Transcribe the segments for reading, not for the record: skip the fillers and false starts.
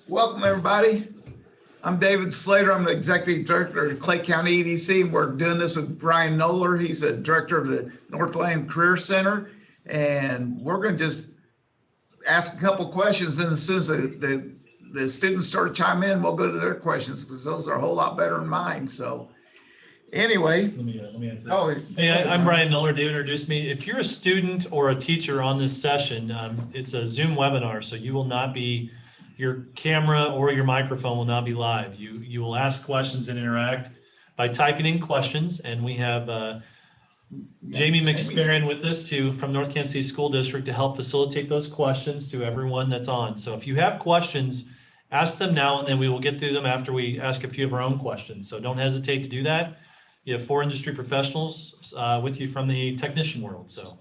Welcome, everybody. I'm David Slater. I'm the Executive Director of Clay County EDC. We're doing this with Brian Noller. He's the Director of the Northland Career Center. And we're going to just ask a couple questions. And as soon as the students start chiming in, we'll go to their questions because those are a whole lot better than mine. So anyway. Let me answer that. Oh, hey, I'm Brian Noller. David introduced me. If you're a student or a teacher on this session, it's a Zoom webinar, so you will not be, your camera or your microphone will not be live. You will ask questions and interact by typing in questions, and we have Jamie McSparron with us from North Kansas City School District to help facilitate those questions to everyone that's on. So if you have questions, ask them now, and then we will get through them after we ask a few of our own questions. So don't hesitate to do that. You have 4 industry professionals with you from the technician world. So,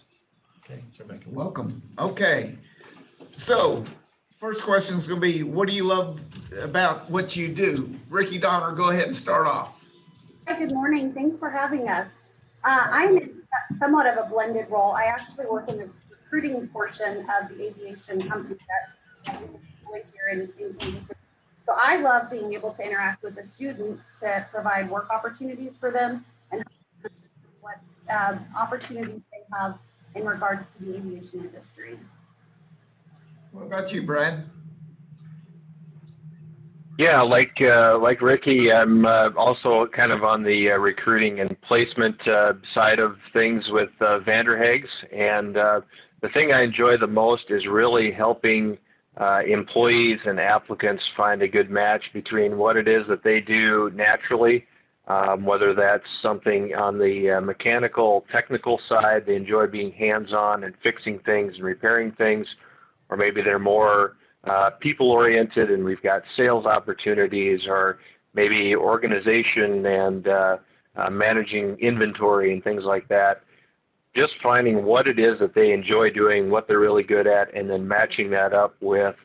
okay, welcome. Okay, so first question is going to be, what do you love about what you do? Riki, Donner, go ahead and start off. Hi, good morning. Thanks for having us. I'm in somewhat of a blended role. I actually work in the recruiting portion of the aviation company that we here in Kansas City. So I love being able to interact with the students to provide work opportunities for them and what opportunities they have in regards to the aviation industry. What about you, Brad? Yeah, like Riki, I'm also kind of on the recruiting and placement side of things with Vander Haag's, and the thing I enjoy the most is really helping employees and applicants find a good match between what it is that they do naturally, whether that's something on the mechanical, technical side, they enjoy being hands-on and fixing things and repairing things, or maybe they're more people-oriented and we've got sales opportunities, or maybe organization and managing inventory and things like that. Just finding what it is that they enjoy doing, what they're really good at, and then matching that up with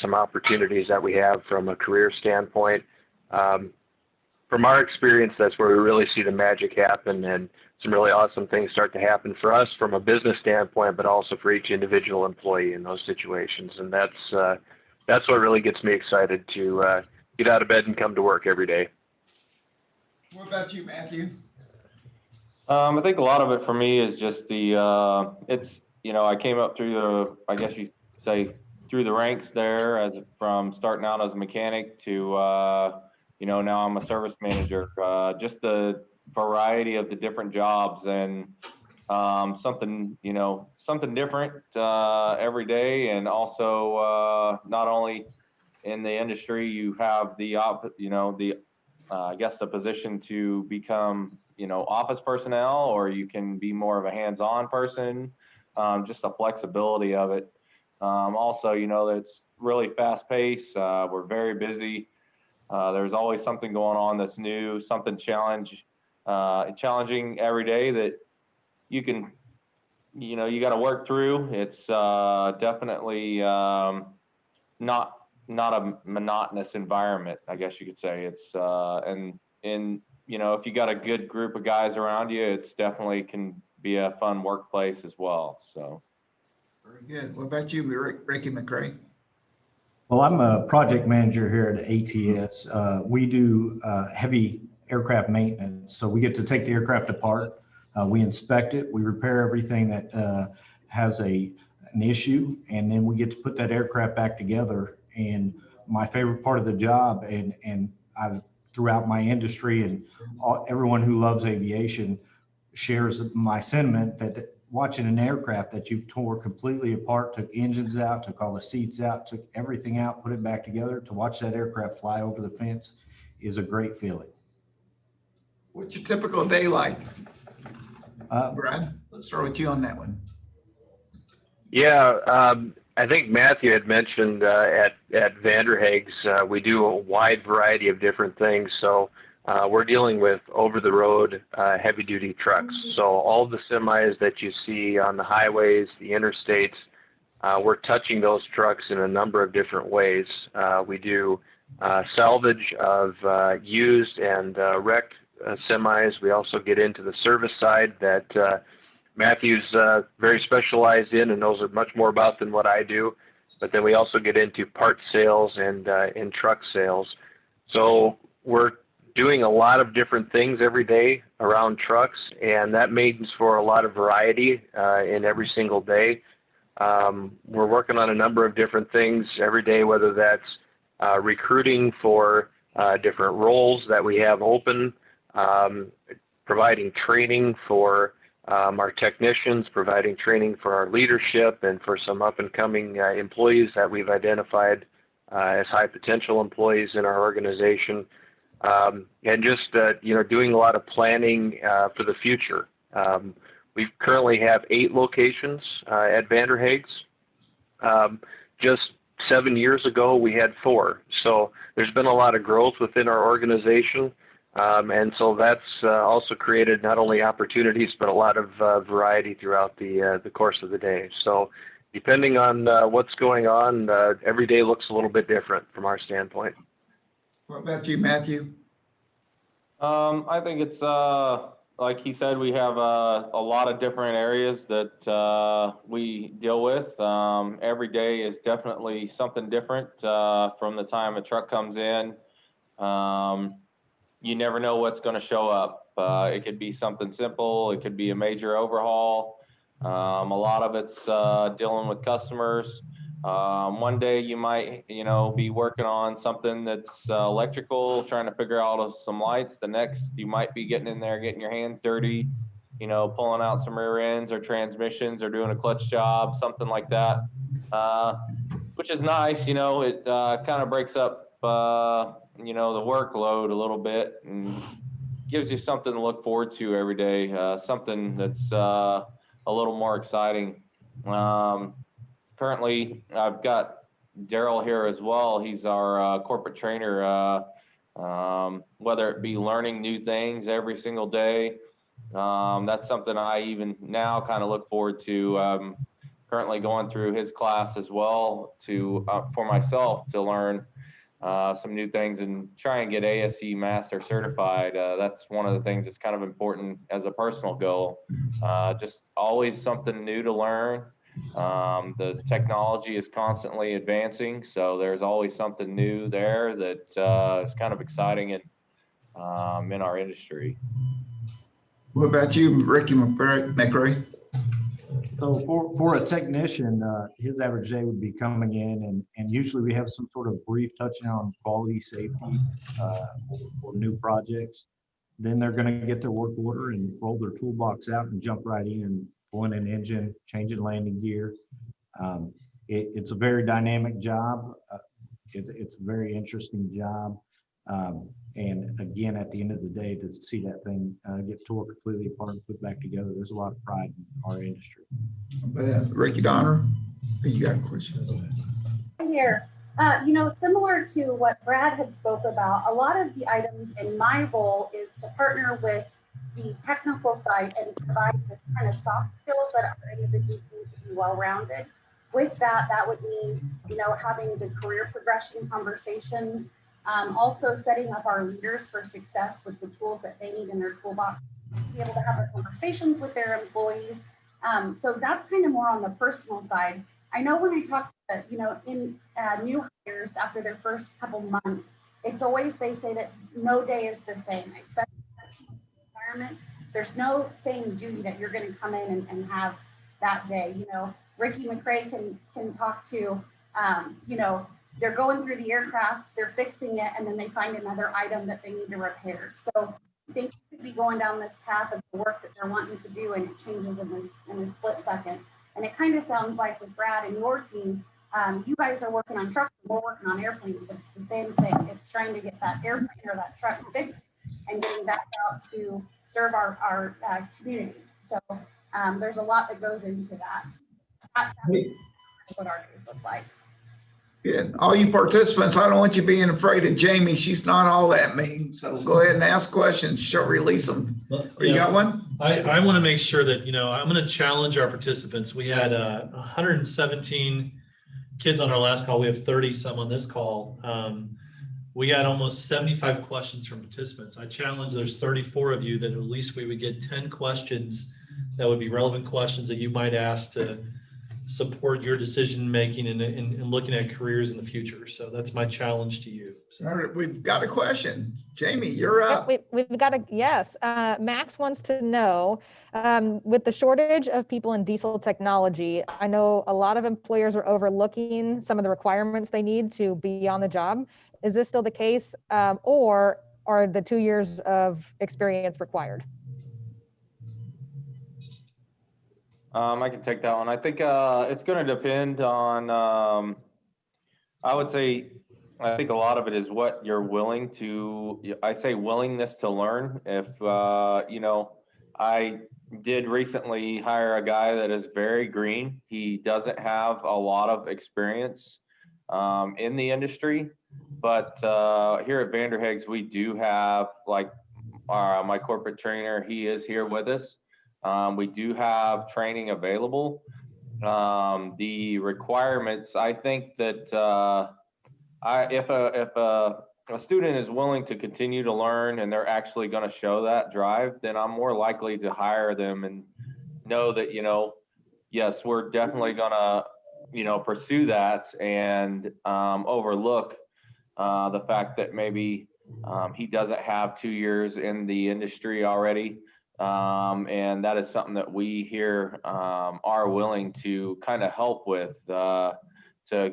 some opportunities that we have from a career standpoint. From our experience, that's where we really see the magic happen and some really awesome things start to happen for us from a business standpoint, but also for each individual employee in those situations. And that's what really gets me excited to get out of bed and come to work every day. What about you, Matheuw? I think a lot of it for me is just the, it's, you know, I came up through the, I guess you say, through the ranks there from starting out as a mechanic to, you know, now I'm a service manager. Just the variety of the different jobs and something, you know, something different every day. And also not only in the industry, you have the, you know, the, I guess the position to become, you know, office personnel, or you can be more of a hands-on person, just the flexibility of it. Also, you know, it's really fast paced. We're very busy. There's always something going on that's new, something challenging every day that you can, you know, you got to work through. It's definitely not a monotonous environment, I guess you could say. It's and you know, if you got a good group of guys around you, it's definitely can be a fun workplace as well. So very good. What about you, Riki McCray? Well, I'm a project manager here at ATS. We do heavy aircraft maintenance. So we get to take the aircraft apart, we inspect it, we repair everything that has an issue, and then we get to put that aircraft back together. And my favorite part of the job, and I've throughout my industry, and everyone who loves aviation shares my sentiment that watching an aircraft that you've tore completely apart, took engines out, took all the seats out, took everything out, put it back together, to watch that aircraft fly over the fence is a great feeling. What's your typical day like? Brad, let's start with you on that one. Yeah, I think Matheuw had mentioned at Vander Haag's, we do a wide variety of different things. So we're dealing with over-the-road heavy-duty trucks. So all the semis that you see on the highways, the interstates, we're touching those trucks in a number of different ways. We do salvage of used and wrecked semis. We also get into the service side that Mathew's very specialized in and knows much more about than what I do. but then we also get into part sales and in truck sales. So we're doing a lot of different things every day around trucks, and that means for a lot of variety in every single day. We're working on a number of different things every day, whether that's recruiting for different roles that we have open, providing training for our technicians, providing training for our leadership and for some up and coming employees that we've identified as high potential employees in our organization. And just, doing a lot of planning for the future. We currently have 8 locations at Vander Haag's. Just 7 years ago, we had 4. So there's been a lot of growth within our organization. And so that's also created not only opportunities, but a lot of variety throughout the course of the day. So depending on what's going on, every day looks a little bit different from our standpoint. What about you, Matheuw? I think it's like he said, we have a lot of different areas that we deal with. Every day is definitely something different from the time a truck comes in. You never know what's going to show up. It could be something simple. It could be a major overhaul. A lot of it's dealing with customers. One day you might, be working on something that's electrical, trying to figure out some lights. The next, you might be getting in there, getting your hands dirty, pulling out some rear ends or transmissions or doing a clutch job, something like that, which is nice. It kind of breaks up, the workload a little bit and gives you something to look forward to every day, something that's a little more exciting. Currently, I've got Daryl here as well. He's our corporate trainer, whether it be learning new things every single day. That's something I even now kind of look forward to. Currently going through his class as well for myself to learn some new things and try and get ASE Master certified. That's one of the things that's kind of important as a personal goal. Just always something new to learn. The technology is constantly advancing, so there's always something new there that is kind of exciting in our industry. What about you, Riki McCray? So for a technician, his average day would be coming in, and usually we have some sort of brief touching on quality, safety, or new projects. Then they're going to get their work order and roll their toolbox out and jump right in, pulling an engine, changing landing gear. It's a very dynamic job. It's a very interesting job. And again, at the end of the day, to see that thing get tore completely apart and put back together, there's a lot of pride in our industry. Ricky Donner, you got a question? Here, similar to what Brad had spoke about, a lot of the items in my role is to partner with the technical side and provide this kind of soft skills that our individuals need to be well-rounded. With that, that would mean, having the career progression conversations, also setting up our leaders for success with the tools that they need in their toolbox to be able to have the conversations with their employees. So that's kind of more on the personal side. I know when I talk to, in new hires after their first couple months, it's always, they say that no day is the same, especially in the environment. There's no same duty that you're going to come in and have that day. Riki McCray can talk to, they're going through the aircraft, they're fixing it, and then they find another item that they need to repair. So they could be going down this path of the work that they're wanting to do, and it changes in a split second. And it kind of sounds like with Brad and your team, you guys are working on trucks, we're working on airplanes, but it's the same thing. It's trying to get that airplane or that truck fixed and getting back out to serve our communities. So there's a lot that goes into that. That's what our days look like. Yeah, all you participants, I don't want you being afraid of Jamie. She's not all that mean. So go ahead and ask questions. She'll release them. You got one? I want to make sure that, I'm going to challenge our participants. We had 117 kids on our last call. We have 30 some on this call. We had almost 75 questions from participants. I challenge there's 34 of you that at least we would get 10 questions that would be relevant questions that you might ask to support your decision making and looking at careers in the future. So that's my challenge to you. So. All right, we've got a question. Jamie, you're up. We've got a, yes. Max wants to know, with the shortage of people in diesel technology, I know a lot of employers are overlooking some of the requirements they need to be on the job. Is this still the case, or are the 2 years of experience required? I can take that one. I think it's going to depend on, I would say, I think a lot of it is what you're willing to, I say willingness to learn. If, you know, I did recently hire a guy that is very green. He doesn't have a lot of experience in the industry, but here at Vander Haag's, we do have like my corporate trainer. He is here with us. We do have training available. The requirements, I think that if a student is willing to continue to learn and they're actually going to show that drive, then I'm more likely to hire them and know that, you know, yes, we're definitely going to, you know, pursue that and overlook the fact that maybe he doesn't have 2 years in the industry already. And that is something that we here are willing to kind of help with to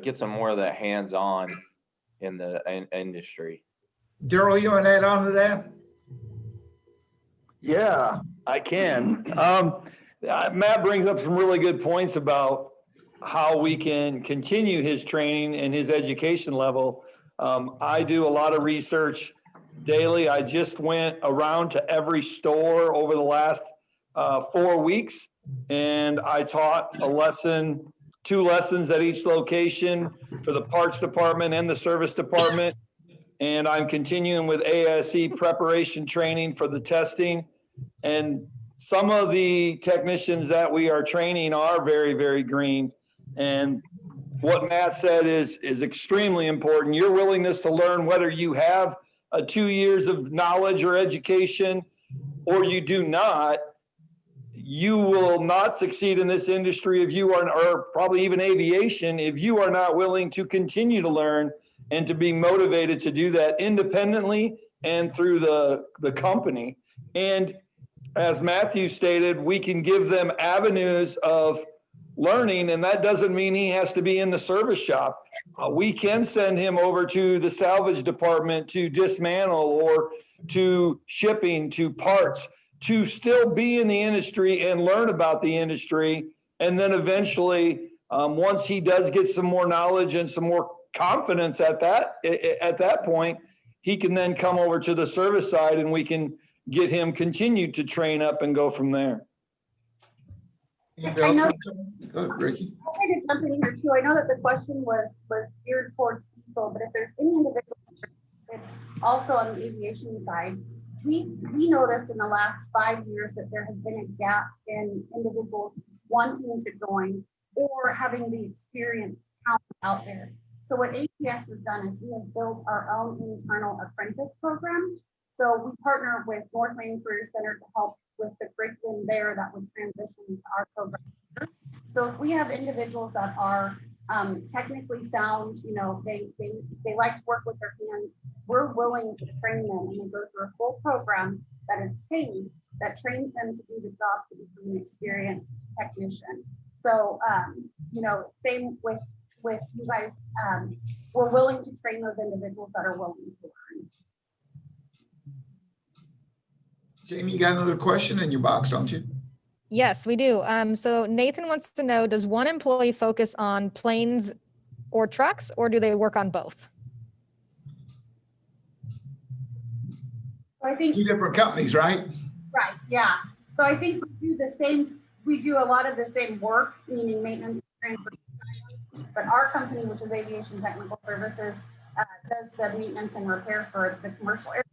get some more of that hands-on in the industry. Daryl, you want to add on to that? Yeah, I can. Matt brings up some really good points about how we can continue his training and his education level. I do a lot of research daily. I just went around to every store over the last 4 weeks, and I taught a lesson, 2 lessons at each location for the parts department and the service department. And I'm continuing with ASE preparation training for the testing. And some of the technicians that we are training are very, very green. And what Matt said is extremely important. Your willingness to learn, whether you have 2 years of knowledge or education or you do not, you will not succeed in this industry if you are, or probably even aviation, if you are not willing to continue to learn and to be motivated to do that independently and through the company. And as Matheuw stated, we can give them avenues of learning, and that doesn't mean he has to be in the service shop. We can send him over to the salvage department to dismantle, or to shipping, to parts, to still be in the industry and learn about the industry. And then eventually, once he does get some more knowledge and some more confidence at that point, he can then come over to the service side and we can get him continued to train up and go from there. I know. Go ahead, Riki. I wanted to jump in here too. I know that the question was geared towards diesel, but if there's any individuals also on the aviation side, we noticed in the last 5 years that there has been a gap in individuals wanting to join or having the experienced talent out there. So what ATS has done is we have built our own internal apprentice program. So we partner with North Main Career Center to help with the curriculum there that would transition to our program. So if we have individuals that are technically sound, you know, they like to work with their hands, we're willing to train them, and they go through a full program that is paid, that trains them to do the job to become an experienced technician. So, you know, same with you guys, we're willing to train those individuals that are willing to learn. Jamie, you got another question in your box, don't you? Yes, we do. So Nathan wants to know, does one employee focus on planes or trucks, or do they work on both? So I think 2 different companies, right? right, yeah. So I think we do a lot of the same work, meaning maintenance, but our company, which is Aviation Technical Services, does the maintenance and repair for the commercial aircraft.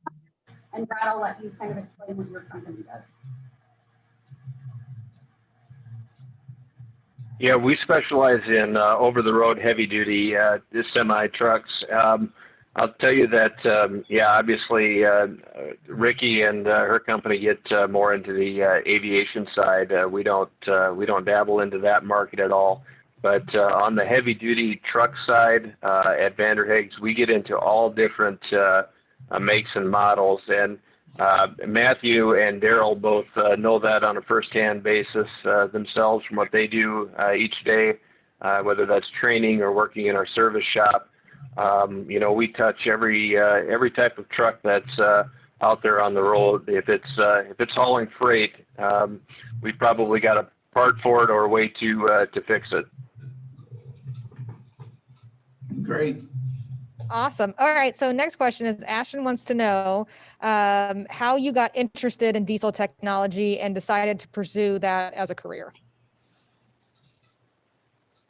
And Brad, I'll let you kind of explain what your company does. Yeah, we specialize in over-the-road heavy-duty semi trucks. I'll tell you that, yeah, obviously Riki and her company get more into the aviation side. We don't dabble into that market at all. But on the heavy duty truck side at Vander Haag's, we get into all different makes and models. And Matheuw and Daryl both know that on a first-hand basis themselves from what they do each day, whether that's training or working in our service shop. You know, we touch every type of truck that's out there on the road. If it's hauling freight, we've probably got a part for it or a way to fix it. Great. Awesome. All right. So next question is Ashton wants to know how you got interested in diesel technology and decided to pursue that as a career.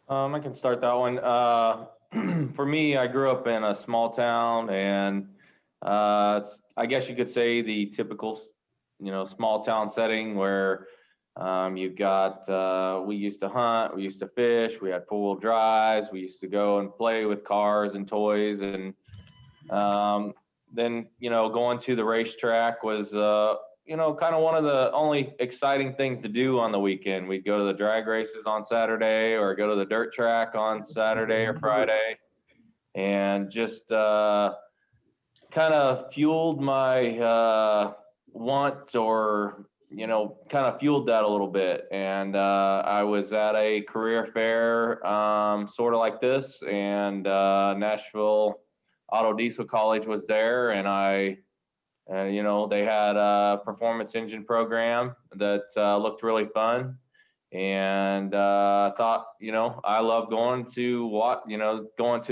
I can start that one. For me, I grew up in a small town, and I guess you could say the typical, small town setting where you've got, we used to hunt, we used to fish, we had 4-wheel drives, we used to go and play with cars and toys. And then, going to the racetrack was, kind of one of the only exciting things to do on the weekend. We'd go to the drag races on Saturday or go to the dirt track on Saturday or Friday, and just kind of fueled my want, or kind of fueled that a little bit. And I was at a career fair sort of like this, and Nashville Auto Diesel College was there, and they had a performance engine program that looked really fun. And I thought, I love going to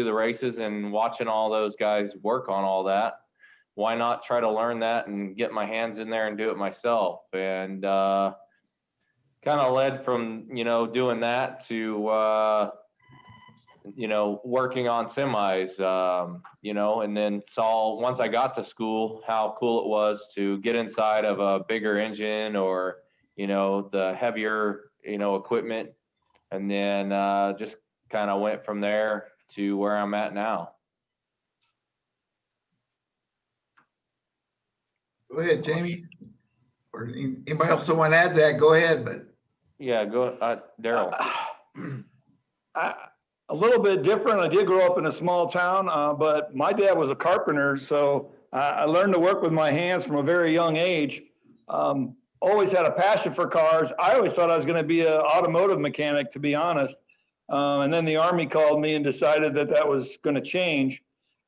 the races and watching all those guys work on all that. Why not try to learn that and get my hands in there and do it myself? And kind of led from, doing that to, working on semis, and then saw, once I got to school, how cool it was to get inside of a bigger engine or, the heavier, equipment. And then just kind of went from there to where I'm at now. Go ahead, Jamie. Or anybody else that want to add to that, go ahead. But Yeah, go, Daryl. A little bit different. I did grow up in a small town, but my dad was a carpenter, so I learned to work with my hands from a very young age. Always had a passion for cars. I always thought I was going to be an automotive mechanic, to be honest. And then the Army called me and decided that was going to change.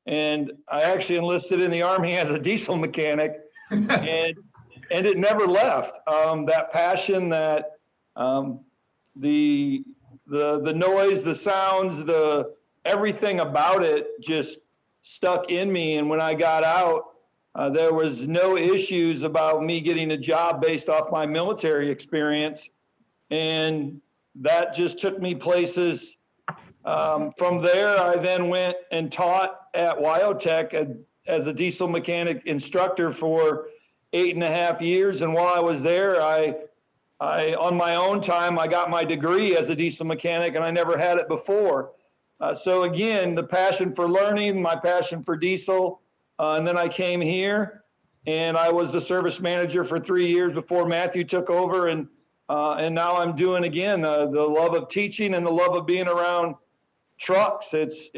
And I actually enlisted in the Army as a diesel mechanic, and it never left. That passion, that the noise, the sounds, everything about it just stuck in me. And when I got out, there was no issues about me getting a job based off my military experience. And that just took me places. From there, I then went and taught at Wyotech as a diesel mechanic instructor for 8.5 years. And while I was there, I on my own time, I got my degree as a diesel mechanic, and I never had it before. So again, the passion for learning, my passion for diesel. And then I came here, and I was the service manager for 3 years before Matheuw took over. And now I'm doing again the love of teaching and the love of being around trucks. It's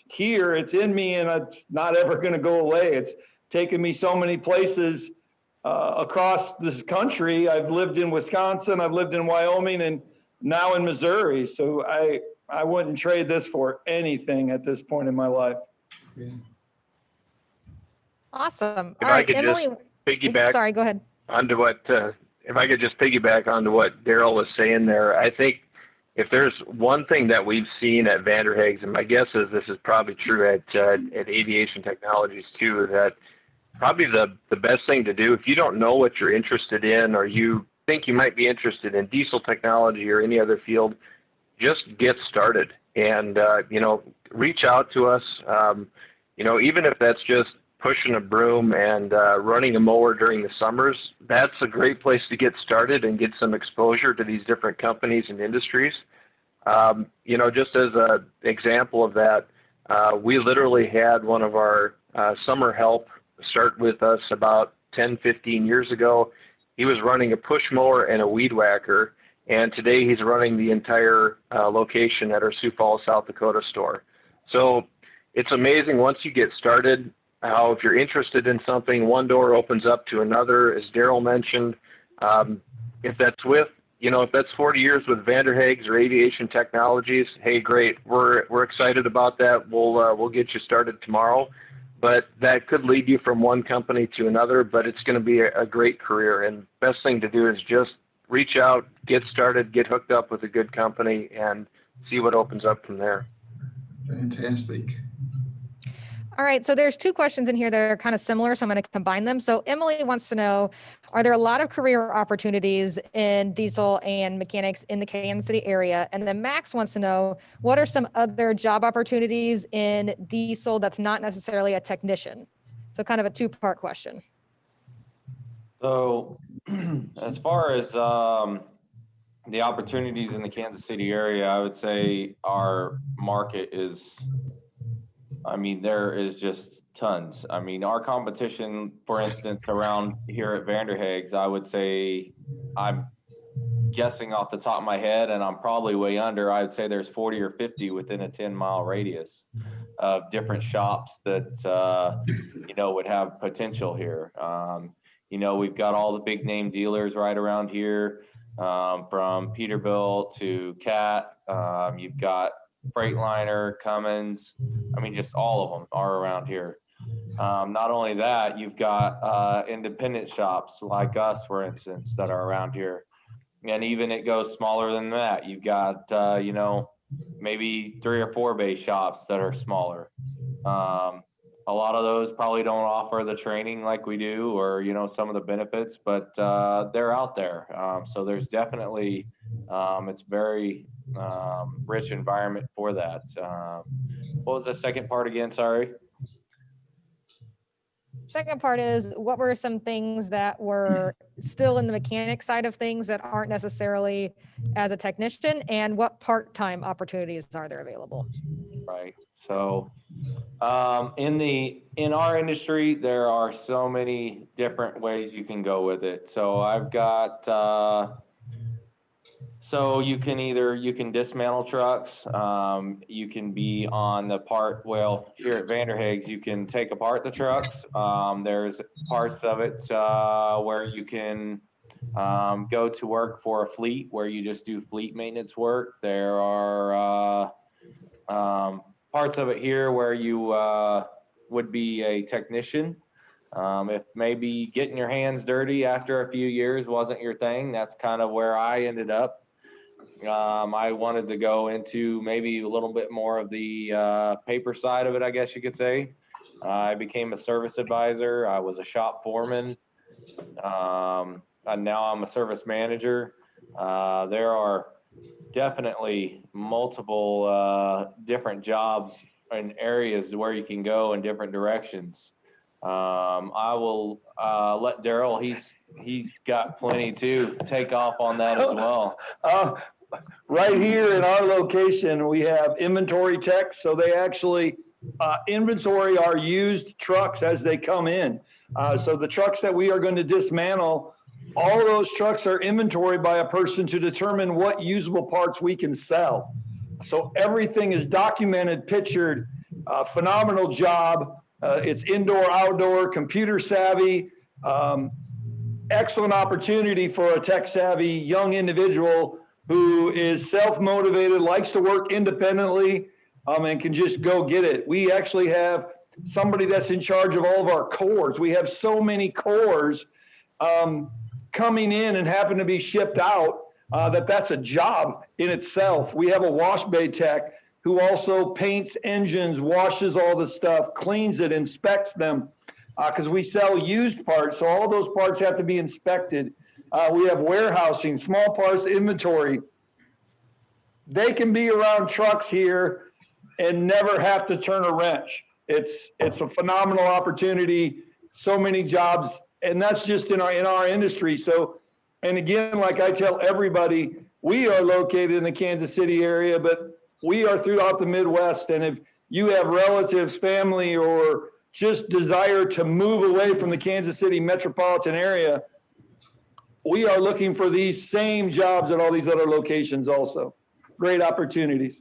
here, it's in me, and it's not ever going to go away. It's taken me so many places across this country. I've lived in Wisconsin, I've lived in Wyoming, and now in Missouri. So I wouldn't trade this for anything at this point in my life. yeah. Awesome. If All I right, could Emily. just piggyback Sorry, go ahead. onto what, if I could just piggyback onto what Daryl was saying there, I think if there's one thing that we've seen at Vander Haag's, and my guess is this is probably true at Aviation Technologies too, that probably the best thing to do, if you don't know what you're interested in, or you think you might be interested in diesel technology or any other field, just get started and, reach out to us. Even if that's just pushing a broom and running a mower during the summers, that's a great place to get started and get some exposure to these different companies and industries. Just as an example of that, we literally had one of our summer help start with us about 10, 15 years ago. He was running a push mower and a weed whacker, And today he's running the entire location at our Sioux Falls, South Dakota store. So it's amazing once you get started, how if you're interested in something, one door opens up to another, as Daryl mentioned. If that's with, if that's 40 years with Vander Haag's or Aviation Technologies, hey, great. We're excited about that. We'll get you started tomorrow. But that could lead you from one company to another, but it's going to be a great career. And best thing to do is just reach out, get started, get hooked up with a good company, and see what opens up from there. Fantastic. All right, so there's two questions in here that are kind of similar, so I'm going to combine them. So Emily wants to know, are there a lot of career opportunities in diesel and mechanics in the Kansas City area? And then Max wants to know, what are some other job opportunities in diesel that's not necessarily a technician? So kind of a two-part question. So as far as the opportunities in the Kansas City area, I would say our market is, there is just tons. Our competition, for instance, around here at Vander Haag's, I would say, I'm guessing off the top of my head, and I'm probably way under, I'd say there's 40 or 50 within a 10-mile radius of different shops that, would have potential here. We've got all the big name dealers right around here, from Peterbilt to Cat. You've got Freightliner, Cummins. Just all of them are around here. Not only that, you've got independent shops like us, for instance, that are around here. And even it goes smaller than that. You've got, maybe 3 or 4 bay shops that are smaller. A lot of those probably don't offer the training like we do, or, some of the benefits, but they're out there. So there's definitely, it's very rich environment for that. What was the second part again? Sorry. Second part is, what were some things that were still in the mechanic side of things that aren't necessarily as a technician, and what part-time opportunities are there available? Right. So in our industry, there are so many different ways you can go with it. So I've got, so you can dismantle trucks. You can be on the part, here at Vander Haag's, you can take apart the trucks. There's parts of it where you can go to work for a fleet where you just do fleet maintenance work. There are parts of it here where you would be a technician. If maybe getting your hands dirty after a few years wasn't your thing, that's kind of where I ended up. I wanted to go into maybe a little bit more of the paper side of it, I guess you could say. I became a service advisor. I was a shop foreman. And now I'm a service manager. There are definitely multiple different jobs and areas where you can go in different directions. I will let Daryl, he's got plenty to take off on that as well. Right here in our location, we have inventory techs. So they actually inventory our used trucks as they come in. So the trucks that we are going to dismantle, all those trucks are inventoried by a person to determine what usable parts we can sell. So everything is documented, pictured, phenomenal job. It's indoor, outdoor, computer savvy, excellent opportunity for a tech savvy young individual who is self-motivated, likes to work independently, and can just go get it. We actually have somebody that's in charge of all of our cores. We have so many cores coming in and happen to be shipped out that's a job in itself. We have a wash bay tech who also paints engines, washes all the stuff, cleans it, inspects them, because we sell used parts. So all those parts have to be inspected. We have warehousing, small parts inventory. They can be around trucks here and never have to turn a wrench. It's a phenomenal opportunity. So many jobs, and that's just in our industry. So, and again, like I tell everybody, we are located in the Kansas City area, but we are throughout the Midwest. And if you have relatives, family, or just desire to move away from the Kansas City metropolitan area, we are looking for these same jobs at all these other locations also. Great opportunities.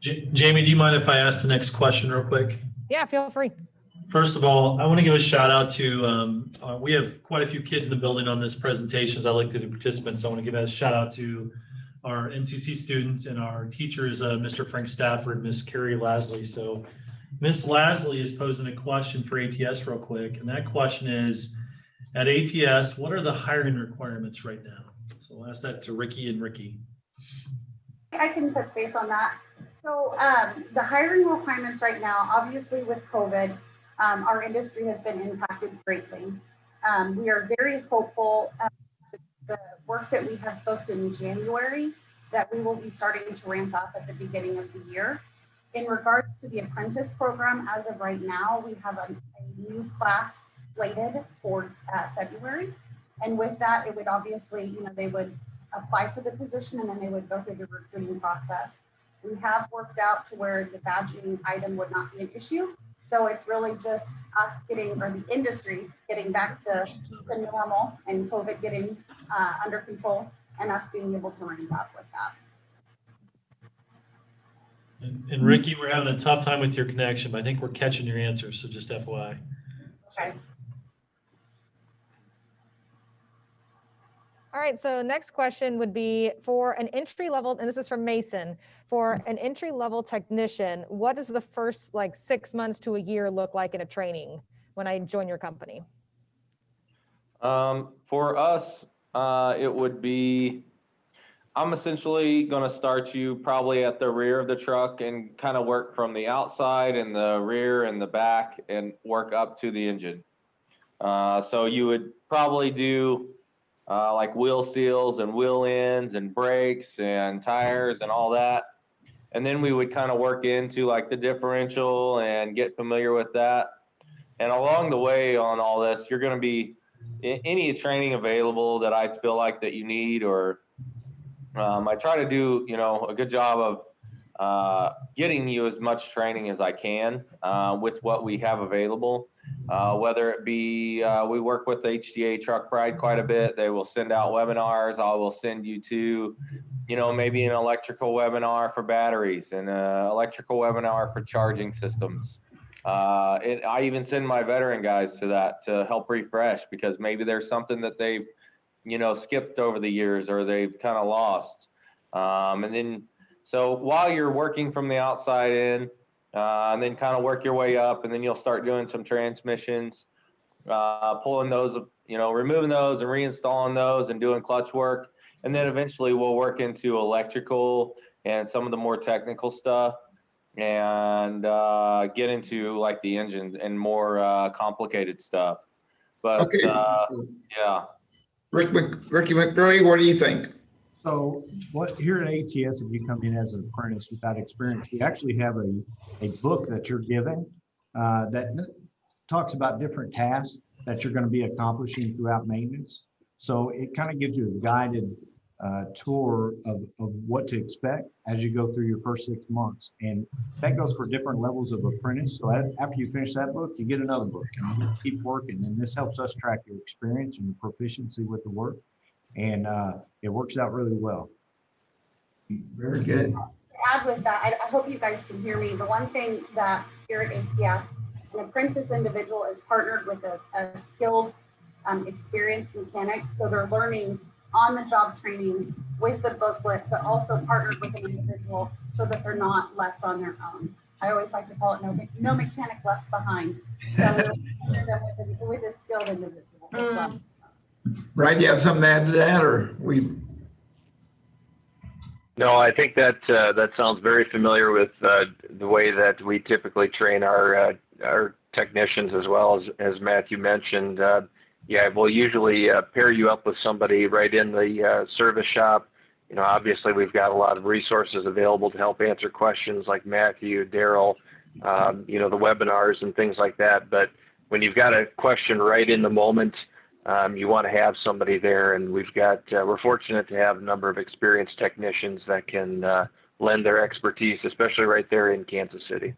Jamie, do you mind if I ask the next question real quick? Yeah, feel free. First of all, I want to give a shout out to, we have quite a few kids in the building on this presentation. As I look through the participants, I want to give a shout out to our NCC students and our teachers, Mr. Frank Stafford, Miss Carrie Lasley. So Miss Lasley is posing a question for ATS real quick. And that question is, at ATS, what are the hiring requirements right now? So I'll ask that to Riki and Riki. I can touch base on that. So the hiring requirements right now, obviously with COVID, our industry has been impacted greatly. We are very hopeful the work that we have booked in January that we will be starting to ramp up at the beginning of the year. In regards to the apprentice program, as of right now, we have a new class slated for February. And with that, it would obviously, you know, they would apply for the position and then they would go through the recruiting process. We have worked out to where the badging item would not be an issue. So it's really just us getting, or the industry getting back to normal and COVID getting under control and us being able to ramp up with that. And Riki, we're having a tough time with your connection, but I think we're catching your answers. So just FYI. Okay. All right, so next question would be for an entry level, and this is from Mason, for an entry level technician, what does the first like 6 months to a year look like in a training when I join your company? For us, it would be, I'm essentially going to start you probably at the rear of the truck and kind of work from the outside and the rear and the back and work up to the engine. So you would probably do like wheel seals and wheel ends and brakes and tires and all that. And then we would kind of work into like the differential and get familiar with that. And along the way on all this, you're going to be any training available that I feel like that you need, or I try to do, you know, a good job of getting you as much training as I can with what we have available. Whether it be, we work with HDA Truck Pride quite a bit. They will send out webinars. I will send you to, you know, maybe an electrical webinar for batteries and an electrical webinar for charging systems. I even send my veteran guys to that to help refresh, because maybe there's something that they've, you know, skipped over the years or they've kind of lost. And then, so while you're working from the outside in, and then kind of work your way up, and then you'll start doing some transmissions, pulling those, you know, removing those and reinstalling those and doing clutch work. And then eventually we'll work into electrical and some of the more technical stuff, and get into like the engine and more complicated stuff. But Okay. yeah. Riki McCray, what do you think? So what here at ATS, if you come in as an apprentice without experience, we actually have a book that you're given that talks about different tasks that you're going to be accomplishing throughout maintenance. So it kind of gives you a guided tour of what to expect as you go through your first 6 months. And that goes for different levels of apprentice. So after you finish that book, you get another book and you keep working. And this helps us track your experience and your proficiency with the work. And it works out really well. Very good. To add with that, I hope you guys can hear me. The one thing that here at ATS, an apprentice individual is partnered with a skilled, experienced mechanic. So they're learning on the job training with the booklet, but also partnered with an individual so that they're not left on their own. I always like to call it no mechanic left behind. So we're with a skilled individual as well. Right, you have something to add to that, or we? No, I think that that sounds very familiar with the way that we typically train our technicians, as well as Matheuw mentioned. Yeah, we'll usually pair you up with somebody right in the service shop. You know, obviously we've got a lot of resources available to help answer questions like Matheuw, Daryl, you know, the webinars and things like that. But when you've got a question right in the moment, you want to have somebody there, and we're fortunate to have a number of experienced technicians that can lend their expertise, especially right there in Kansas City.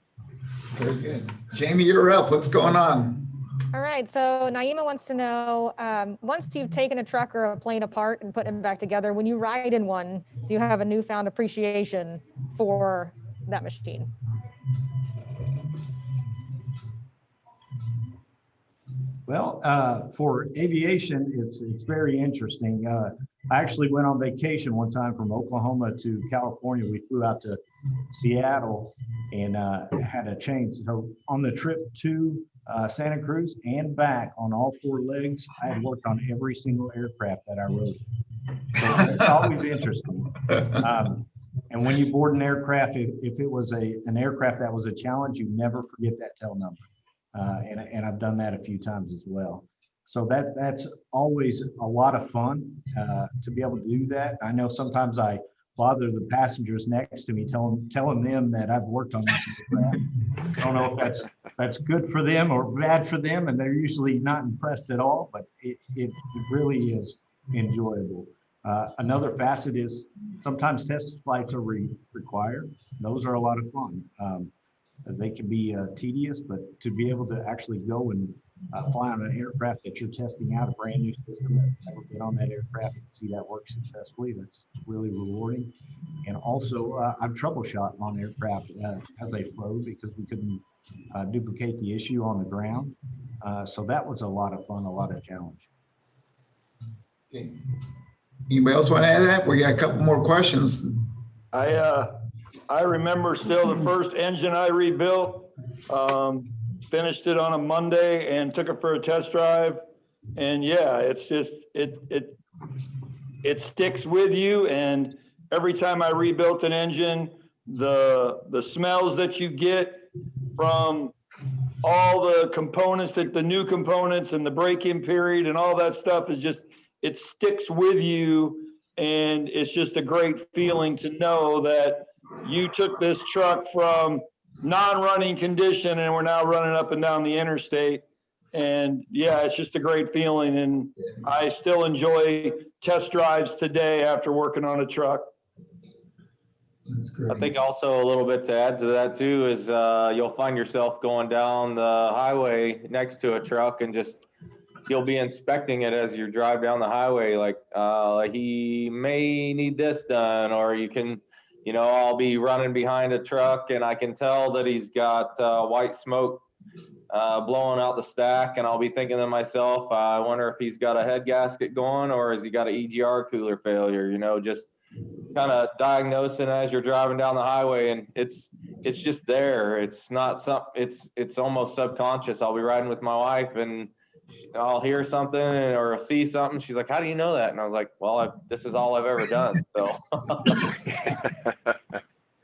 Very good. Jamie, you're up. What's going on? All right, so Naima wants to know, once you've taken a truck or a plane apart and put them back together, when you ride in one, do you have a newfound appreciation for that machine? Well, for aviation, it's very interesting. I actually went on vacation one time from Oklahoma to California. We flew out to Seattle and had a change. So on the trip to Santa Cruz and back on all four legs, I had worked on every single aircraft that I rode. So it's always interesting. And when you board an aircraft, if it was an aircraft that was a challenge, you never forget that tail number. And I've done that a few times as well. So that's always a lot of fun to be able to do that. I know sometimes I bother the passengers next to me, telling them that I've worked on this aircraft. I don't know if that's good for them or bad for them, and they're usually not impressed at all, but it really is enjoyable. Another facet is sometimes test flights are required. Those are a lot of fun. They can be tedious, but to be able to actually go and fly on an aircraft that you're testing out, a brand new system, never been on that aircraft, and see that work successfully, that's really rewarding. And also, I've troubleshot on aircraft as they flew because we couldn't duplicate the issue on the ground. So that was a lot of fun, a lot of challenge. Okay. Anybody else want to add to that? We got a couple more questions. I remember still the first engine I rebuilt, finished it on a Monday and took it for a test drive. And yeah, it's just, it sticks with you. And every time I rebuilt an engine, the smells that you get from all the components, the new components and the break-in period and all that stuff is just, it sticks with you. And it's just a great feeling to know that you took this truck from non-running condition and we're now running up and down the interstate. And yeah, it's just a great feeling. And I still enjoy test drives today after working on a truck. That's great. I think also a little bit to add to that too is you'll find yourself going down the highway next to a truck and just you'll be inspecting it as you drive down the highway, like he may need this done, or you can, you know, I'll be running behind a truck and I can tell that he's got white smoke blowing out the stack, and I'll be thinking to myself, I wonder if he's got a head gasket going or has he got an EGR cooler failure, you know, just kind of diagnosing as you're driving down the highway. And it's just there. It's not it's almost subconscious. I'll be riding with my wife and I'll hear something or see something. She's like, how do you know that? And I was like, well, this is all I've ever done. So.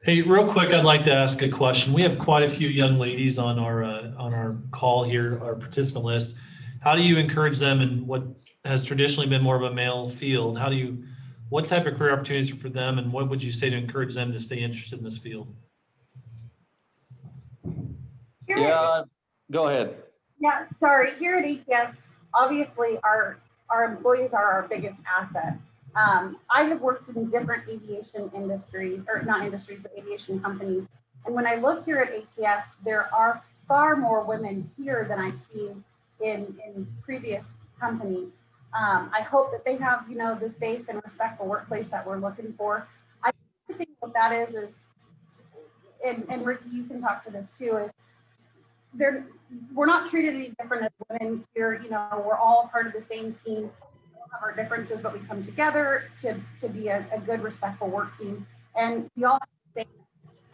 Hey, real quick, I'd like to ask a question. We have quite a few young ladies on our call here, our participant list. How do you encourage them in what has traditionally been more of a male field? What type of career opportunities are for them, and what would you say to encourage them to stay interested in this field? Yeah, go ahead. Yeah, sorry. Here at ATS, obviously our employees are our biggest asset. I have worked in different aviation industries, or not industries, but aviation companies. And when I look here at ATS, there are far more women here than I've seen in previous companies. I hope that they have, you know, the safe and respectful workplace that we're looking for. I think what that is, and Riki, you can talk to this too, is we're not treated any different as women here. You know, we're all part of the same team. We all have our differences, but we come together to be a good, respectful work team. And we all have the same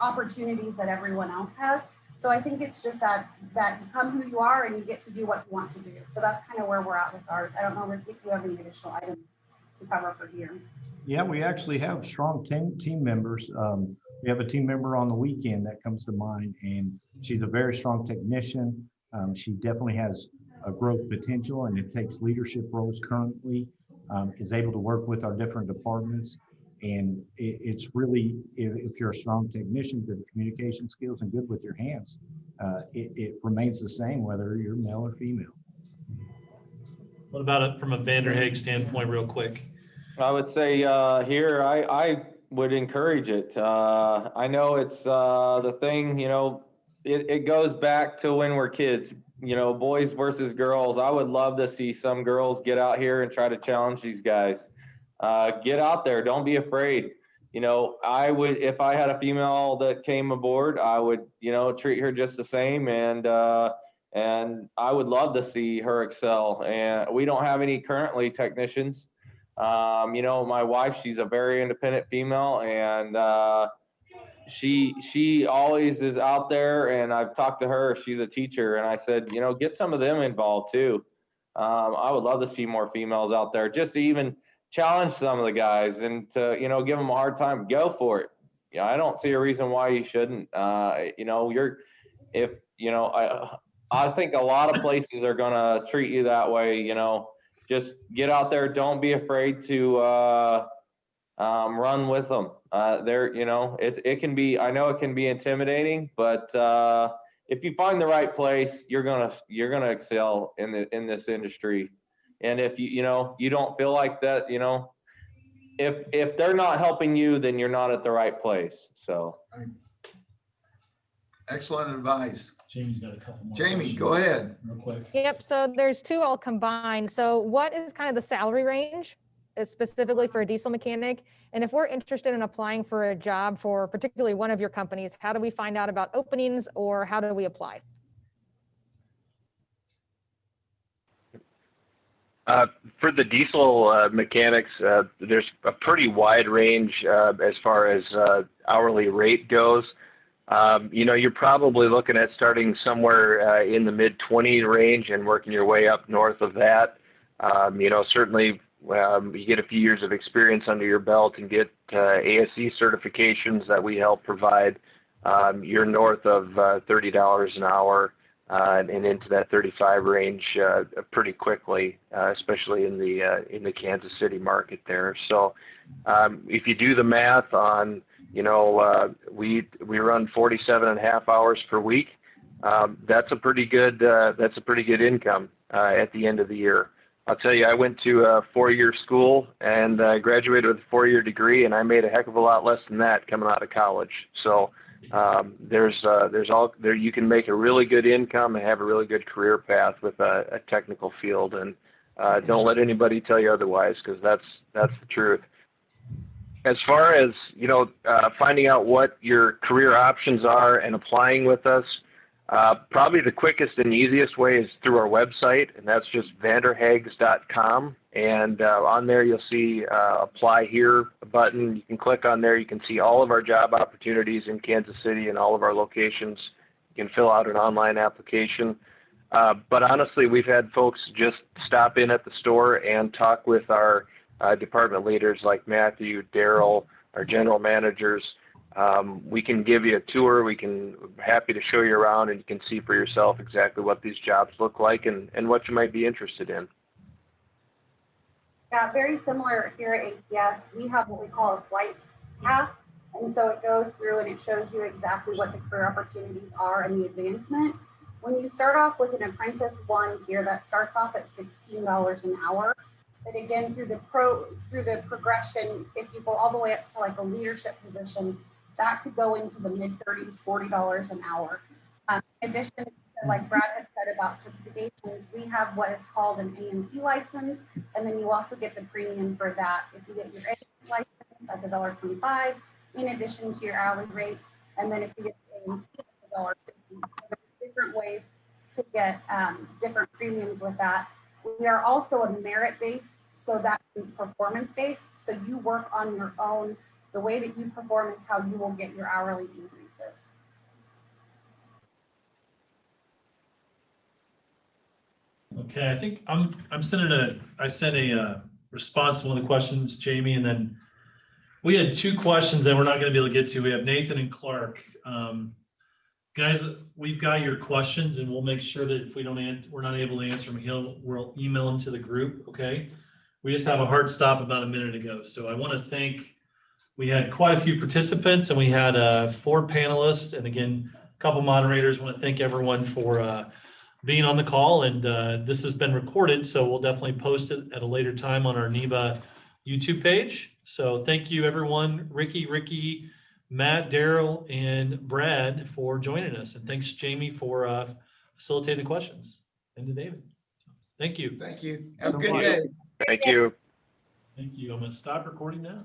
opportunities that everyone else has. So I think it's just that you come who you are and you get to do what you want to do. So that's kind of where we're at with ours. I don't know if you have any additional items to cover for here. Yeah, we actually have strong team members. We have a team member on the weekend that comes to mind, and she's a very strong technician. She definitely has a growth potential, and it takes leadership roles currently, is able to work with our different departments. And it's really, if you're a strong technician, good communication skills and good with your hands, it remains the same whether you're male or female. What about it from a Vander Haag standpoint, real quick? I would say here, I would encourage it. I know it's the thing, you know, it goes back to when we're kids. boys versus girls. I would love to see some girls get out here and try to challenge these guys. Get out there. Don't be afraid. I would, if I had a female that came aboard, I would, treat her just the same. And I would love to see her excel. And we don't have any currently technicians. My wife, she's a very independent female, and she always is out there. And I've talked to her, she's a teacher, and I said, get some of them involved too. I would love to see more females out there, just to even challenge some of the guys and to, give them a hard time. Go for it. I don't see a reason why you shouldn't. I think a lot of places are going to treat you that way. Just get out there. Don't be afraid to run with them. It can be, I know it can be intimidating, but if you find the right place, you're gonna excel in this industry. And if you don't feel like that, if they're not helping you, then you're not at the right place. So. Excellent advice. Jamie's got a couple more. Jamie, questions go ahead. real quick. Yep, so there's two all combined. So what is kind of the salary range specifically for a diesel mechanic? And if we're interested in applying for a job for particularly one of your companies, how do we find out about openings, or how do we apply? For the diesel mechanics, there's a pretty wide range as far as hourly rate goes. You're probably looking at starting somewhere in the mid-20 range and working your way up north of that. Certainly you get a few years of experience under your belt and get ASE certifications that we help provide. You're north of $30 an hour. And into that 35 range pretty quickly, especially in the Kansas City market there. So if you do the math on, we run 47.5 hours per week. That's a pretty good income at the end of the year. I'll tell you, I went to a 4-year school and graduated with a 4-year degree, and I made a heck of a lot less than that coming out of college. So. You can make a really good income and have a really good career path with a technical field, and don't let anybody tell you otherwise, because that's the truth. As far as finding out what your career options are and applying with us, probably the quickest and easiest way is through our website, and that's just vanderhags.com. And on there, you'll see apply here button. You can click on there. You can see all of our job opportunities in Kansas City and all of our locations. You can fill out an online application. But honestly, we've had folks just stop in at the store and talk with our department leaders like Matheuw, Daryl, our general managers. We can give you a tour. We're happy to show you around, and you can see for yourself exactly what these jobs look like and what you might be interested in. Yeah, very similar here at ATS. We have what we call a flight path. And so it goes through and it shows you exactly what the career opportunities are and the advancement. When you start off with an apprentice one here, that starts off at $16 an hour. But again, through the progression, if you go all the way up to like a leadership position, that could go into the mid-30s, $40 an hour. In addition to, like Brad had said about certifications, we have what is called an AMP license, and then you also get the premium for that. If you get your AMP license, that's $1.25 in addition to your hourly rate, and then if you get the AMP, it's $1.50. So there's different ways to get different premiums with that. We are also a merit-based, so that means performance-based. So you work on your own. The way that you perform is how you will get your hourly increases. Okay, I think I sent a response to one of the questions, Jamie, and then we had 2 questions that we're not going to be able to get to. We have Nathan and Clark. Guys, we've got your questions, and we'll make sure that if we're not able to answer them, we'll email them to the group. Okay, we just have a hard stop about a minute ago, so I want to thank. We had quite a few participants, and we had 4 panelists, and again, a couple moderators. I want to thank everyone for being on the call, and this has been recorded, so we'll definitely post it at a later time on our NEBA YouTube page. So thank you, everyone. Riki, Matt, Daryl, and Brad for joining us, and thanks, Jamie, for facilitate the questions. And to David. So, thank you. Thank you. Have a So good much. day. Thank you. Thank you. I'm going to stop recording now.